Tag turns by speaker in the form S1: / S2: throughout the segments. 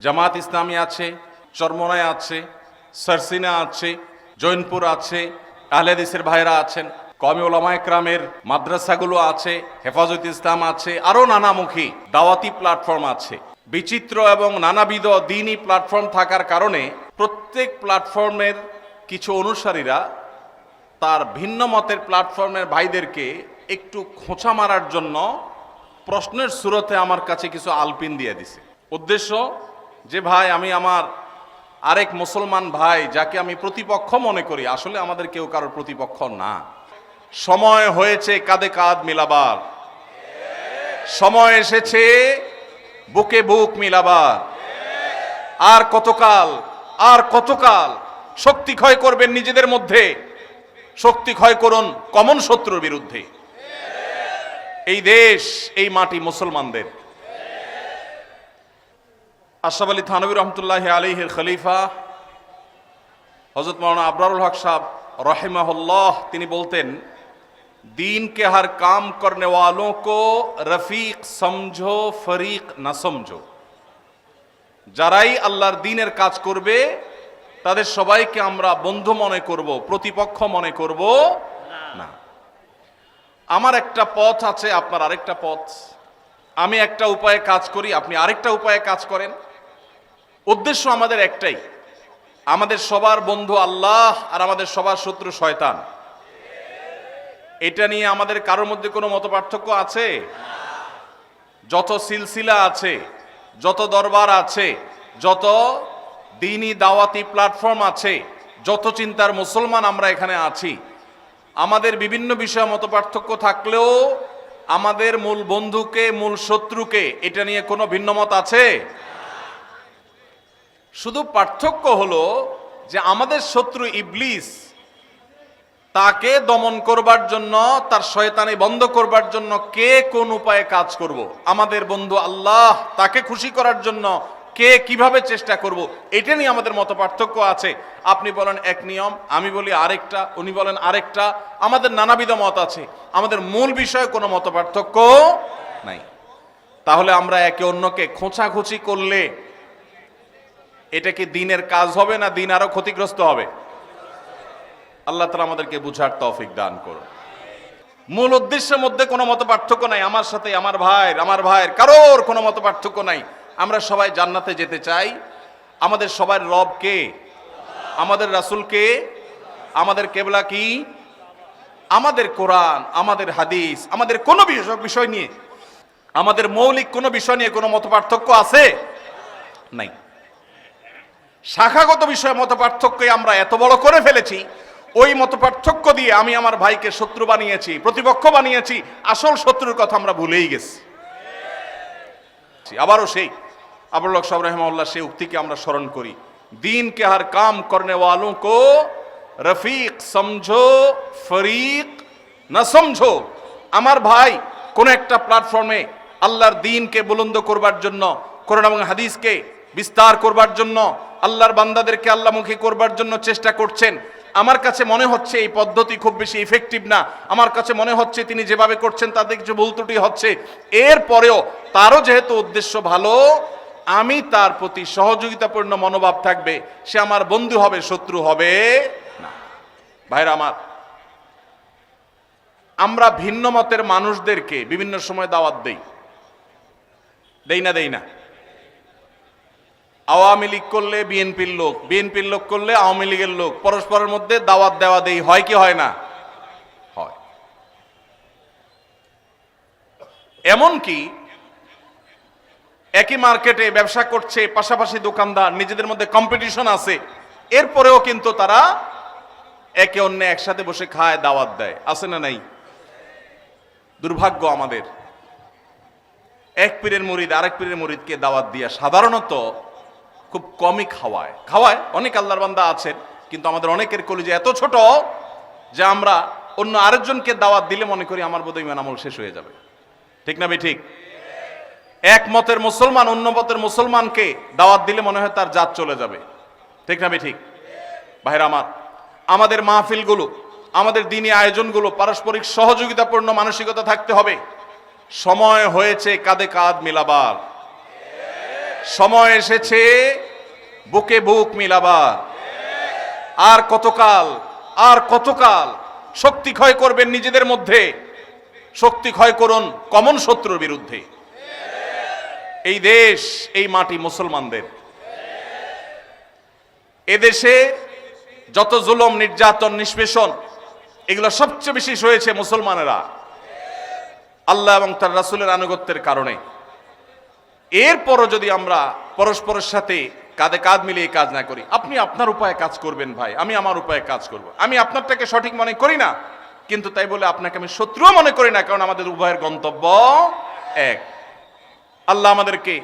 S1: জামাত ইসলামী আছে, চরমনায় আছে, সারসিনা আছে, জৈনপুর আছে, আহলে হাদিসের ভাইরা আছেন, কওমি উলামা ইকরামের মাদ্রাসাগুলো আছে, হেফাজত ইসলাম আছে, আরও নানামুখী দাওয়াতি প্ল্যাটফর্ম আছে। বিচিত্র এবং নানাবিধ দ্বীনি প্ল্যাটফর্ম থাকার কারণে প্রত্যেক প্ল্যাটফর্মের কিছু অনুসারীরা তার ভিন্ন মতের প্ল্যাটফর্মের ভাইদেরকে একটু খোঁচা মারার জন্য প্রশ্নের সুরতে আমার কাছে কিছু আলপিন দিয়ে দিছে। উদ্দেশ্য যে ভাই, আমি আমার আরেক মুসলমান ভাই যাকে আমি প্রতিপক্ষ মনে করি, আসলে আমাদের কেউ কারোর প্রতিপক্ষ না। সময় হয়েছে কাঁধে কাঁধ মিলাবার, সময় এসেছে বুকে বুক মিলাবার। আর কতকাল শক্তি ক্ষয় করবেন নিজেদের মধ্যে? শক্তি ক্ষয় করুন কমন শত্রুর বিরুদ্ধে। এই দেশ, এই মাটি মুসলমানদের। আশরাফ আলী থানভী রহমতুল্লাহ আলাইহির খলিফা হযরত মাওলানা আবরারুল হক সাহেব রহিমাহুল্লাহ তিনি বলতেন, दीन के हर काम करने वालों को रफीक समझो, फरीक ना समझो। যারাই আল্লাহর দ্বীনের কাজ করবে তাদের সবাইকে আমরা বন্ধু মনে করব, প্রতিপক্ষ মনে করব না। আমার একটা পথ আছে, আপনার আরেকটা পথ। আমি একটা উপায়ে কাজ করি, আপনি আরেকটা উপায়ে কাজ করেন। উদ্দেশ্য আমাদের একটাই, আমাদের সবার বন্ধু আল্লাহ আর আমাদের সবার শত্রু শয়তান। এটা নিয়ে আমাদের কারোর মধ্যে কোনো মতপার্থক্য আছে? যত সিলসিলা আছে, যত দরবার আছে, যত দ্বীনি দাওয়াতি প্ল্যাটফর্ম আছে, যত চিন্তার মুসলমান আমরা এখানে আছি, আমাদের বিভিন্ন বিষয়ে মতপার্থক্য থাকলেও আমাদের মূল বন্ধুকে, মূল শত্রুকে এটা নিয়ে কোনো ভিন্ন মত আছে? শুধু পার্থক্য হলো যে আমাদের শত্রু ইবলিস, তাকে দমন করবার জন্য, তার শয়তানি বন্ধ করবার জন্য কে কোন উপায়ে কাজ করব। আমাদের বন্ধু আল্লাহ, তাকে খুশি করার জন্য কে কিভাবে চেষ্টা করব, এটা নিয়ে আমাদের মত পার্থক্য আছে। আপনি বলেন এক নিয়ম, আমি বলি আরেকটা, উনি বলেন আরেকটা। আমাদের নানাবিধ মত আছে, আমাদের মূল বিষয়ে কোনো মত পার্থক্য নাই। তাহলে আমরা একে অন্যকে খোঁচাখুচি করলে এটা কি দ্বীনের কাজ হবে না দ্বীন আরো ক্ষতিগ্রস্ত হবে? আল্লাহ তাআলা আমাদেরকে বুঝার তৌফিক দান করুন। মূল উদ্দেশ্যের মধ্যে কোনো মত পার্থক্য নাই। আমার সাথে আমার ভাইয়ের কারোর কোনো মত পার্থক্য নাই। আমরা সবাই জান্নাতে যেতে চাই। আমাদের সবার রব কে? আমাদের রাসূল কে? আমাদের কিবলা কি? আমাদের কোরআন, আমাদের হাদিস, আমাদের কোনো বিষয় নিয়ে, আমাদের মৌলিক কোনো বিষয় নিয়ে কোনো মত পার্থক্য আছে? নাই। শাখাগত বিষয়ে মত পার্থক্য আমরা এত বড় করে ফেলেছি, ওই মত পার্থক্য দিয়ে আমি আমার ভাইকে শত্রু বানিয়েছি, প্রতিপক্ষ বানিয়েছি। আসল শত্রুর কথা আমরা ভুলেই গেছি। আবারও সেই আবুল হক সাহেব রাহিমাহুল্লাহ সেই উক্তিকে আমরা স্মরণ করি, दीन के हर काम करने वालों को रफीक समझो, फरीक ना समझो। আমার ভাই কোন একটা প্ল্যাটফর্মে আল্লাহর দ্বীনকে বুলন্দ করবার জন্য, কোরআন এবং হাদিসকে বিস্তার করবার জন্য, আল্লাহর বান্দাদেরকে আল্লাহমুখী করবার জন্য চেষ্টা করছেন। আমার কাছে মনে হচ্ছে এই পদ্ধতি খুব বেশি ইফেক্টিভ না, আমার কাছে মনে হচ্ছে তিনি যেভাবে করছেন তাতে কিছু ভুল ত্রুটি হচ্ছে। এরপরেও তারও যেহেতু উদ্দেশ্য ভালো, আমি তার প্রতি সহযোগিতাপূর্ণ মনোভাব থাকবে। সে আমার বন্ধু হবে, শত্রু হবে না। ভাইরা আমার, আমরা ভিন্ন মতের মানুষদেরকে বিভিন্ন সময় দাওয়াত দেই না? আওয়ামী লীগ করলে বিএনপির লোক, বিএনপির লোক করলে আওয়ামী লীগের লোক, পরস্পরের মধ্যে দাওয়াত দেওয়া দেই হয় কি হয় না? হয়। এমনকি একই মার্কেটে ব্যবসা করছে, পাশাপাশি দোকানদার, নিজেদের মধ্যে কম্পিটিশন আছে, এরপরেও কিন্তু তারা একে অন্য একসাথে বসে খায়, দাওয়াত দেয়। আছে না নাই? দুর্ভাগ্য আমাদের, এক পীরের মুরিদ আরেক পীরের মুরিদকে দাওয়াত দিয়া সাধারণত খুব কমই খাওয়ায়। অনেক আল্লাহর বান্দা আছেন, কিন্তু আমাদের অনেকের কলিজা এত ছোট যে আমরা অন্য আরেকজনকে দাওয়াত দিলে মনে করি আমার বোধহয় ঈমান আমল শেষ হয়ে যাবে। ঠিক না ঠিক? এক মতের মুসলমান অন্য মতের মুসলমানকে দাওয়াত দিলে মনে হয় তার জাত চলে যাবে। ঠিক না ঠিক? ভাইরা আমার, আমাদের মাহফিলগুলো, আমাদের দ্বীনি আয়োজনগুলো পারস্পরিক সহযোগিতাপূর্ণ মানসিকতা থাকতে হবে। সময় হয়েছে কাঁধে কাঁধ মিলাবার, সময় এসেছে বুকে বুক মিলাবার। আর কতকাল, আর কতকাল শক্তি ক্ষয় করবেন নিজেদের মধ্যে? শক্তি ক্ষয় করুন কমন শত্রুর বিরুদ্ধে। এই দেশ, এই মাটি মুসলমানদের। এদেশে যত জুলুম, নির্যাতন, নিষ্পেষণ, এগুলো সবচেয়ে বেশি সয়েছে মুসলমানেরা আল্লাহ এবং তার রাসূলের আনুগত্যের কারণে। এরপরও যদি আমরা পরস্পরের সাথে কাঁধে কাঁধ মিলিয়ে কাজ না করি, আপনি আপনার উপায়ে কাজ করবেন ভাই, আমি আমার উপায়ে কাজ করব। আমি আপনারটাকে সঠিক মনে করি না, কিন্তু তাই বলে আপনাকে আমি শত্রুও মনে করি না, কারণ আমাদের উভয়ের গন্তব্য এক। আল্লাহ আমাদেরকে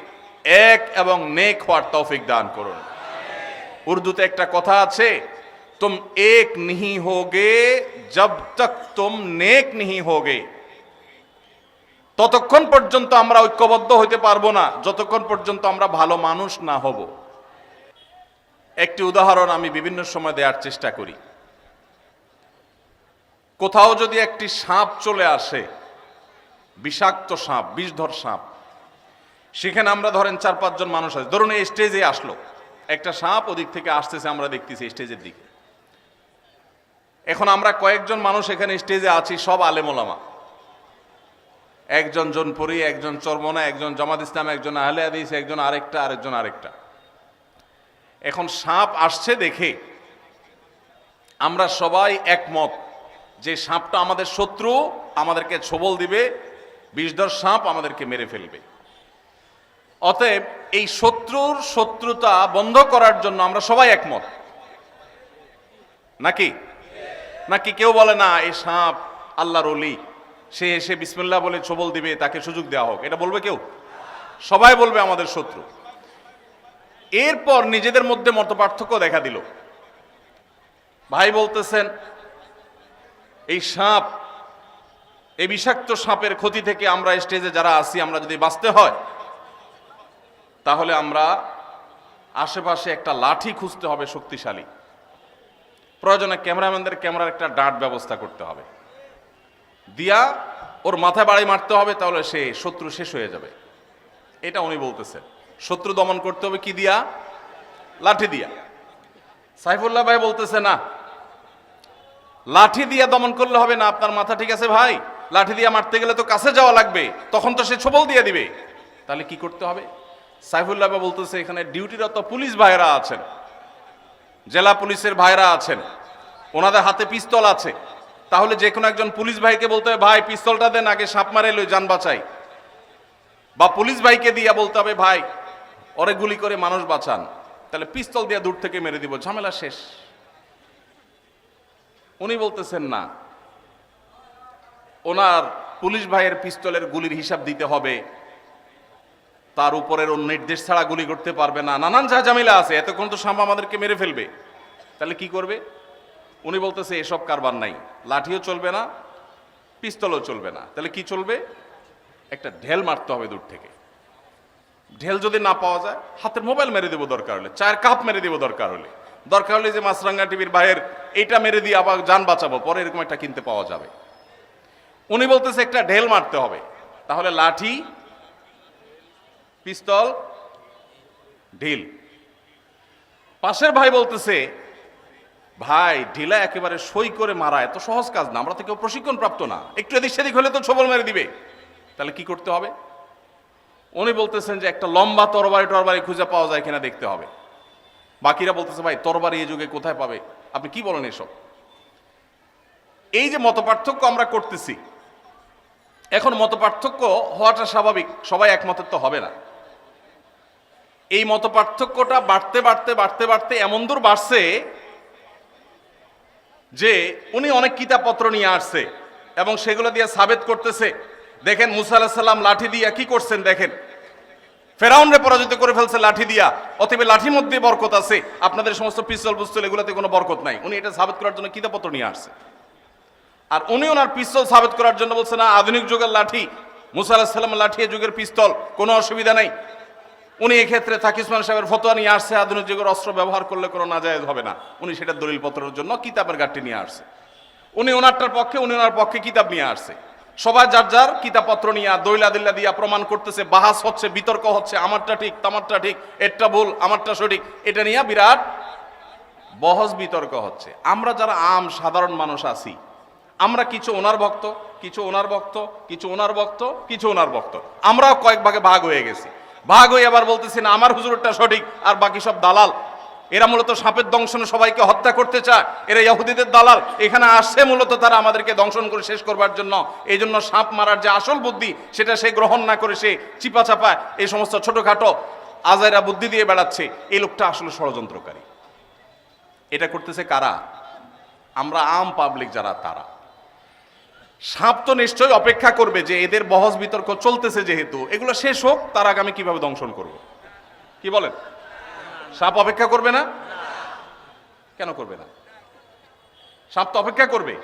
S1: এক এবং নেক হওয়ার তৌফিক দান করুন। উর্দুতে একটা কথা আছে, তুম এক नहीं होगे जब तक तुम नेक नहीं होगे। ততক্ষণ পর্যন্ত আমরা ঐক্যবদ্ধ হইতে পারবো না যতক্ষণ পর্যন্ত আমরা ভালো মানুষ না হব। একটি উদাহরণ আমি বিভিন্ন সময় দেওয়ার চেষ্টা করি। কোথাও যদি একটি সাপ চলে আসে, বিষাক্ত সাপ, বিষধর সাপ, সেখানে আমরা ধরেন 4-5 জন মানুষ আছে, ধরুন এই স্টেজে আসলো একটা সাপ, ওদিক থেকে আসতেছে, আমরা দেখতেছি স্টেজের দিকে। এখন আমরা কয়েকজন মানুষ এখানে স্টেজে আছি, সব আলেম ওলামা, একজন জনপুরি, একজন চরমনা, একজন জামাত ইসলাম, একজন আহলে হাদিস, একজন আরেকটা। এখন সাপ আসছে দেখে আমরা সবাই একমত যে সাপটা আমাদের শত্রু, আমাদেরকে ছোবল দিবে, বিষধর সাপ আমাদেরকে মেরে ফেলবে। অতএব এই শত্রুর শত্রুতা বন্ধ করার জন্য আমরা সবাই একমত, নাকি নাকি কেউ বলে না এই সাপ আল্লাহর ওলি, সে এসে বিসমিল্লাহ বলে ছোবল দিবে, তাকে সুযোগ দেওয়া হোক, এটা বলবে কেউ? সবাই বলবে আমাদের শত্রু। এরপর নিজেদের মধ্যে মতপার্থক্য দেখা দিল। ভাই বলতেছেন এই সাপ, এই বিষাক্ত সাপের ক্ষতি থেকে আমরা স্টেজে যারা আছি, আমরা যদি বাঁচতে হয় তাহলে আমরা আশেপাশে একটা লাঠি খুঁজতে হবে শক্তিশালী, প্রয়োজনে ক্যামেরাম্যানদের ক্যামেরার একটা ডাট ব্যবস্থা করতে হবে, দিয়া ওর মাথায় বাড়ি মারতে হবে, তাহলে সে শত্রু শেষ হয়ে যাবে। এটা উনি বলতেছেন। শত্রু দমন করতে হবে কি দিয়া? লাঠি দিয়া। সাইফুল্লাহ ভাই বলতেছে না, লাঠি দিয়া দমন করলে হবে না, আপনার মাথা ঠিক আছে ভাই, লাঠি দিয়া মারতে গেলে তো কাছে যাওয়া লাগবে, তখন তো সে ছোবল দিয়ে দিবে, তাহলে কি করতে হবে? সাইফুল্লাহ ভাই বলতেছে এখানে ডিউটিরত পুলিশ ভাইরা আছেন, জেলা পুলিশের ভাইরা আছেন, ওনাদের হাতে পিস্তল আছে, তাহলে যে কোনো একজন পুলিশ ভাইকে বলতে হবে ভাই পিস্তলটা দেন, আগে সাপ মারে লই, যান বাঁচাই। বা পুলিশ ভাইকে দিয়া বলতে হবে ভাই ওরে গুলি করে মানুষ বাঁচান, তাহলে পিস্তল দিয়া দূর থেকে মেরে দিব, ঝামেলা শেষ। উনি বলতেছেন না, ওনার পুলিশ ভাইয়ের পিস্তলের গুলির হিসাব দিতে হবে, তার উপরের নির্দেশ ছাড়া গুলি করতে পারবে না, নানান ঝামেলা আছে, এতক্ষণ তো সাপ আমাদেরকে মেরে ফেলবে, তাহলে কি করবে? উনি বলতেছে এসব কারবার নাই, লাঠিও চলবে না, পিস্তলও চলবে না, তাহলে কি চলবে? একটা ঢেল মারতে হবে দূর থেকে। ঢেল যদি না পাওয়া যায় হাতের মোবাইল মেরে দেবো, দরকার হলে চায়ের কাপ মেরে দেবো, দরকার হলে যে মাছরাঙ্গা টিভির ভাইয়ের এইটা মেরে দিয়ে আবার যান বাঁচাবো, পরে এরকম একটা কিনতে পাওয়া যাবে। উনি বলতেছে একটা ঢেল মারতে হবে, তাহলে লাঠি, পিস্তল, ঢিল। পাশের ভাই বলতেছে ভাই ঢিলা একেবারে সই করে মারা এত সহজ কাজ না, আমরা তো কেউ প্রশিক্ষণ প্রাপ্ত না, একটু এদিক সেদিক হলে তো ছোবল মেরে দিবে, তাহলে কি করতে হবে? উনি বলতেছেন যে একটা লম্বা তরবারি খুঁজে পাওয়া যায় কিনা দেখতে হবে। বাকিরা বলতেছে ভাই তরবারি এই যুগে কোথায় পাবে, আপনি কি বলেন এসব? এই যে মতপার্থক্য আমরা করতেছি, এখন মতপার্থক্য হওয়াটা স্বাভাবিক, সবাই একমতের তো হবে না। এই মতপার্থক্যটা বাড়তে এমন দূর বাড়ছে যে উনি অনেক কিতাবপত্র নিয়ে আসছে এবং সেগুলো দিয়ে সাবেত করতেছে। দেখেন মুসা আলাইহিস সালাম লাঠি দিয়া কি করছেন, দেখেন ফেরাউনরে পরাজিত করে ফেলছে লাঠি দিয়া, অতএব লাঠির মধ্যে বরকত আছে, আপনাদের সমস্ত পিস্তল বুস্তল এগুলোতে কোনো বরকত নাই। উনি এটা সাবেত করার জন্য কিতাবপত্র নিয়ে আসছে। আর উনি ওনার পিস্তল সাবেত করার জন্য বলছে না আধুনিক যুগের লাঠি, মুসা আলাইহিস সালামের লাঠি এ যুগের পিস্তল, কোনো অসুবিধা নাই। উনি এক্ষেত্রে তাকি উসমান সাহেবের ফতোয়া নিয়ে আসছে, আধুনিক যুগের অস্ত্র ব্যবহার করলে কোনো নাজায়েজ হবে না, উনি সেটা দলিল পত্রের জন্য কিতাবের গাঁটটি নিয়ে আসছে। উনি ওনারটার পক্ষে, উনি ওনার পক্ষে কিতাব নিয়ে আসছে। সবাই যার যার কিতাবপত্র নিয়ে দলিলা দিল্লা দিয়া প্রমাণ করতেছে, বাহাস হচ্ছে, বিতর্ক হচ্ছে, আমারটা ঠিক তামারটা ঠিক, এরটা ভুল আমারটা সঠিক, এটা নিয়ে বিরাট বহস বিতর্ক হচ্ছে। আমরা যারা সাধারণ মানুষ আছি, আমরা কিছু ওনার ভক্ত, কিছু ওনার ভক্ত, কিছু ওনার ভক্ত, কিছু ওনার ভক্ত, আমরাও কয়েক ভাগে ভাগ হয়ে গেছি। ভাগ হয়ে আবার বলতেছি না আমার হুজুরটা সঠিক আর বাকি সব দালাল। এরা মূলত সাপের দংশনে সবাইকে হত্যা করতে চায়, এরা ইহুদিদের দালাল। এখানে আসছে মূলত তারা আমাদেরকে দংশন করে শেষ করবার জন্য। এই জন্য সাপ মারার যে আসল বুদ্ধি সেটা সে গ্রহণ না করে সে চিপা চাপায় এই সমস্ত ছোটখাটো আজাইরা বুদ্ধি দিয়ে বেড়াচ্ছে। এই লোকটা আসলে ষড়যন্ত্রকারী। এটা করতেছে কারা? আমরা পাবলিক যারা, তারা। সাপ তো নিশ্চয়ই অপেক্ষা করবে যে এদের বহস বিতর্ক চলতেছে, যেহেতু এগুলো শেষ হোক তার আগে আমি কিভাবে দংশন করব। কি বলেন? সাপ অপেক্ষা করবে না? কেন করবে না? সাপ তো অপেক্ষা করবে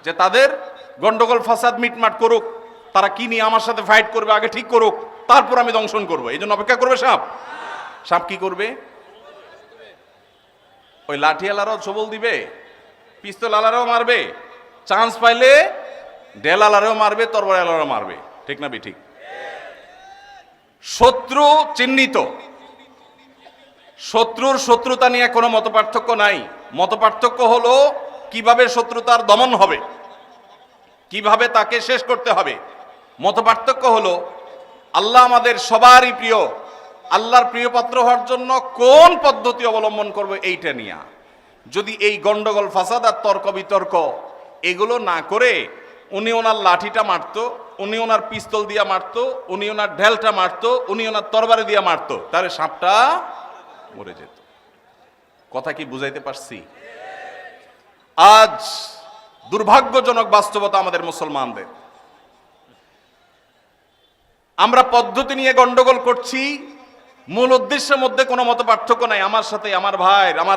S1: যে তাদের গন্ডগোল ফাসাদ মিটমাট করুক, তারা কি নিয়ে আমার সাথে ফাইট করবে আগে ঠিক করুক, তারপর আমি দংশন করব। এই জন্য অপেক্ষা করবে সাপ। সাপ কি করবে? ওই লাঠিয়ালারাও সবল দিবে, পিস্তল আলারাও মারবে, চান্স পাইলে ডেল আলারাও মারবে, তরবার আলারাও মারবে। ঠিক না ঠিক? শত্রু চিহ্নিত, শত্রুর শত্রুতা নিয়ে কোনো মতপার্থক্য নাই। মতপার্থক্য হলো কিভাবে শত্রুতার দমন হবে, কিভাবে তাকে শেষ করতে হবে। মতপার্থক্য হলো আল্লাহ আমাদের সবারই প্রিয়, আল্লাহর প্রিয় পাত্র হওয়ার জন্য কোন পদ্ধতি অবলম্বন করবে এইটা নিয়ে। যদি এই গন্ডগোল ফাসাদ আর তর্ক বিতর্ক এগুলো না করে উনি ওনার লাঠিটা মারতো, উনি ওনার পিস্তল দিয়া মারতো, উনি ওনার ঢেলটা মারতো, উনি ওনার তরবারি দিয়া মারতো, তাহলে সাপটা মরে যেত। কথা কি বুঝাইতে পারছি? আজ দুর্ভাগ্যজনক বাস্তবতা আমাদের মুসলমানদের। আমরা পদ্ধতি নিয়ে গন্ডগোল করছি, মূল উদ্দেশ্যের মধ্যে কোনো মত পার্থক্য নাই। আমার সাথে আমার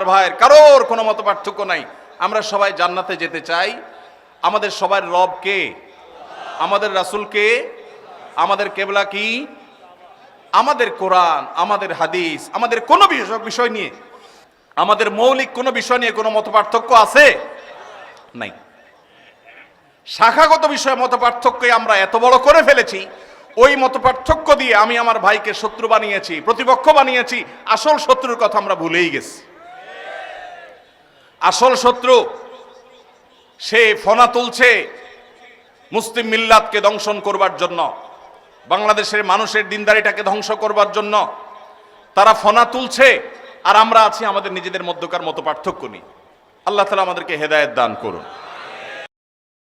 S1: ভাইয়ের কারোর কোনো মত পার্থক্য নাই। আমরা সবাই জান্নাতে যেতে চাই। আমাদের সবার রব কে? আমাদের রাসূল কে? আমাদের কেবলা কি? আমাদের কোরআন, আমাদের হাদিস, আমাদের কোনো বিষয় নিয়ে, আমাদের মৌলিক কোনো বিষয় নিয়ে কোনো মত পার্থক্য আছে? নাই। শাখাগত বিষয়ে মত পার্থক্য আমরা এত বড় করে ফেলেছি, ওই মত পার্থক্য দিয়ে আমি আমার ভাইকে শত্রু বানিয়েছি, প্রতিপক্ষ বানিয়েছি। আসল শত্রুর কথা আমরা ভুলেই গেছি। আসল শত্রু সে ফনা তুলছে মুসলিম মিল্লাতকে দংশন করবার জন্য, বাংলাদেশের মানুষের দিনদারিটাকে ধ্বংস করবার জন্য তারা ফনা তুলছে, আর আমরা আছি আমাদের নিজেদের মধ্যকার মত পার্থক্য নিয়ে। আল্লাহ তাআলা আমাদেরকে হেদায়েত দান করুন।